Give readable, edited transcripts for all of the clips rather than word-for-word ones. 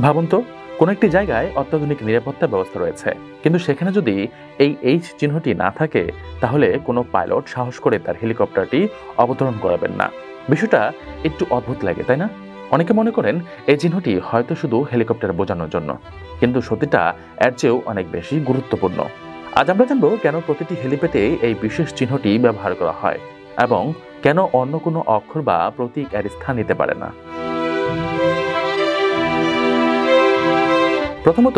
ভাবুন তো, কোনো একটি জায়গায় অত্যাধুনিক নিরাপত্তা ব্যবস্থা রয়েছে, কিন্তু সেখানে যদি এই এইচ চিহ্নটি না থাকে, তাহলে কোনো পাইলট সাহস করে তার হেলিকপ্টারটি অবতরণ করাবেন না। বিষয়টা একটু অদ্ভুত লাগে, তাই না? অনেকে মনে করেন এই চিহ্নটি হয়তো শুধু হেলিকপ্টার বোঝানোর জন্য, কিন্তু সত্যিটা এর চেয়েও অনেক বেশি গুরুত্বপূর্ণ। আজ আমরা জানবো কেন প্রতিটি হেলিপ্যাডে এই বিশেষ চিহ্নটি ব্যবহার করা হয় এবং কেন অন্য কোনো অক্ষর বা প্রতীক এর স্থান নিতে পারে না। প্রথমত,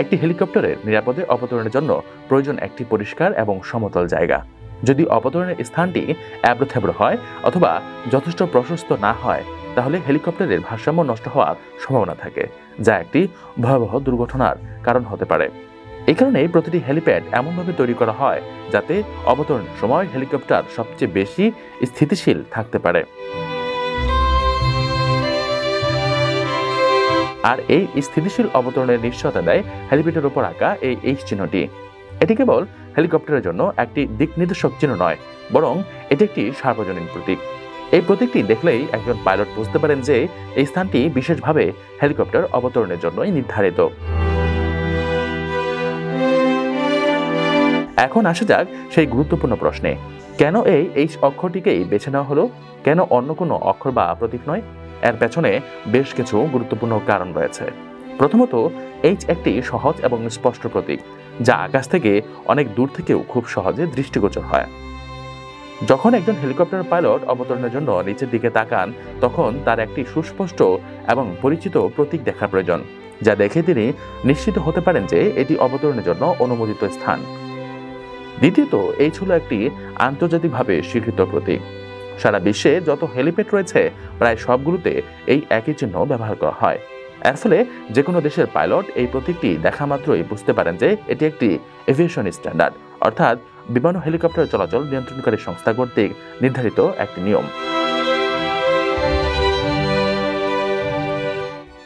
একটি হেলিকপ্টারের নিরাপদে অবতরণের জন্য প্রয়োজন একটি পরিষ্কার এবং সমতল জায়গা। যদি অবতরণের স্থানটি এবড়োথেবড়ো হয় অথবা যথেষ্ট প্রশস্ত না হয়, তাহলে হেলিকপ্টারের ভারসাম্য নষ্ট হওয়ার সম্ভাবনা থাকে, যা একটি ভয়াবহ দুর্ঘটনার কারণ হতে পারে। এই কারণে প্রতিটি হেলিপ্যাড এমনভাবে তৈরি করা হয় যাতে অবতরণের সময় হেলিকপ্টার সবচেয়ে বেশি স্থিতিশীল থাকতে পারে। আর এই স্থিতিশীল অবতরণের নিশ্চয়তা দেয় হেলিপ্যাডের উপর আঁকা এই এইচ চিহ্নটি। এটি কেবল হেলিকপ্টারের জন্য একটি দিক নির্দেশক চিহ্ন নয়, বরং এটি একটি সার্বজনীন প্রতীক। এই প্রতীকটি দেখলেই একজন পাইলট বুঝতে পারেন যে এই স্থানটি বিশেষভাবে হেলিকপ্টার অবতরণের জন্যই নির্ধারিত। এখন আসা যাক সেই গুরুত্বপূর্ণ প্রশ্নে, কেন এই এইচ অক্ষরটিকেই বেছে নেওয়া হলো? কেন অন্য কোনো অক্ষর বা প্রতীক নয়? এর পেছনে বেশ কিছু গুরুত্বপূর্ণ কারণ রয়েছে। প্রথমত, এইচ একটি সহজ এবং স্পষ্ট প্রতীক, যা আকাশ থেকে অনেক দূর থেকেও খুব সহজে দৃষ্টিগোচর হয়। যখন একজন হেলিকপ্টার পাইলট অবতরণের জন্য নিচের দিকে তাকান, তখন তার একটি সুস্পষ্ট এবং পরিচিত প্রতীক দেখার প্রয়োজন, যা দেখে তিনি নিশ্চিত হতে পারেন যে এটি অবতরণের জন্য অনুমোদিত স্থান। দ্বিতীয়ত, এইচ হলো একটি আন্তর্জাতিকভাবে স্বীকৃত প্রতীক। সারা বিশ্বে যত হেলিপ্যাড রয়েছে, প্রায় সবগুলোতে এই একই চিহ্ন ব্যবহার করা হয়। এর ফলে যে কোনো দেশের পাইলট এই প্রতীকটি দেখা মাত্রই বুঝতে পারেন যে এটি একটি এভিয়েশন স্ট্যান্ডার্ড, অর্থাৎ বিমান ও হেলিকপ্টার চলাচল নিয়ন্ত্রণকারী সংস্থা কর্তৃক নির্ধারিত একটি নিয়ম।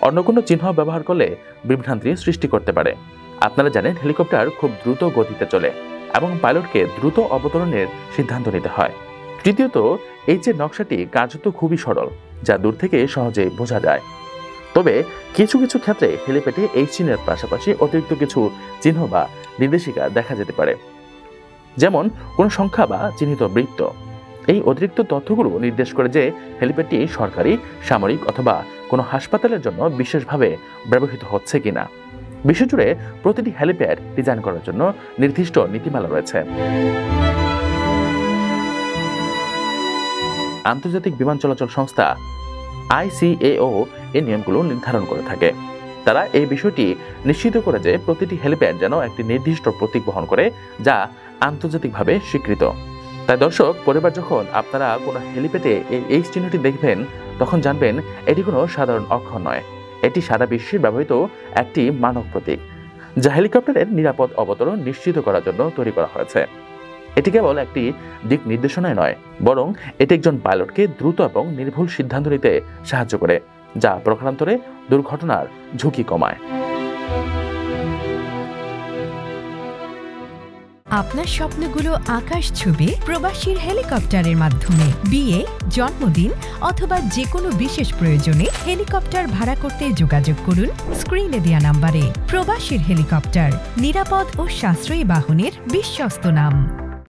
অন্য কোনো চিহ্ন ব্যবহার করলে বিভ্রান্তি সৃষ্টি করতে পারে। আপনারা জানেন, হেলিকপ্টার খুব দ্রুত গতিতে চলে এবং পাইলটকে দ্রুত অবতরণের সিদ্ধান্ত নিতে হয়। তৃতীয়ত, এইচের নকশাটি কার্যত খুবই সরল, যা দূর থেকে সহজে বোঝা যায়। তবে কিছু কিছু ক্ষেত্রে হেলিপ্যাডে এই চিহ্নের পাশাপাশি অতিরিক্ত কিছু চিহ্ন বা নির্দেশিকা দেখা যেতে পারে, যেমন কোনো সংখ্যা বা চিহ্নিত বৃত্ত। এই অতিরিক্ত তথ্যগুলো নির্দেশ করে যে হেলিপ্যাডটি সরকারি, সামরিক অথবা কোনো হাসপাতালের জন্য বিশেষভাবে ব্যবহৃত হচ্ছে কিনা। বিশ্বজুড়ে প্রতিটি হেলিপ্যাড ডিজাইন করার জন্য নির্দিষ্ট নীতিমালা রয়েছে। আন্তর্জাতিক বিমান চলাচল সংস্থা ICAO এই নিয়মগুলো নির্ধারণ করে থাকে। তারা এই বিষয়টি নিশ্চিত করে যে প্রতিটি হেলিপ্যাড যেন একটি নির্দিষ্ট প্রতীক বহন করে, যা আন্তর্জাতিকভাবে স্বীকৃত। তাই দর্শক, পরিবার, যখন আপনারা কোনো হেলিপ্যাডে এই চিহ্নটি দেখবেন, তখন জানবেন এটি কোনো সাধারণ অক্ষর নয়, এটি সারা বিশ্বে ব্যবহৃত একটি মানক প্রতীক, যা হেলিকপ্টারের নিরাপদ অবতরণ নিশ্চিত করার জন্য তৈরি করা হয়েছে। এটি কেবল একটি দিক নির্দেশনায় নয়, বরং এটি একজন পাইলটকে দ্রুত এবং নির্ভুল সিদ্ধান্ত নিতে সাহায্য করে, যা প্রকারান্তরে দুর্ঘটনার ঝুঁকি কমায়। আপনার স্বপ্নগুলো আকাশ ছুবে প্রবাসীর হেলিকপ্টারের মাধ্যমে। বিয়ে, জন্মদিন অথবা যে কোনো বিশেষ প্রয়োজনে হেলিকপ্টার ভাড়া করতে যোগাযোগ করুন স্ক্রিনে দেয়া নাম্বারে। প্রবাসীর হেলিকপ্টার, নিরাপদ ও সাশ্রয়ী বাহনের বিশ্বস্ত নাম।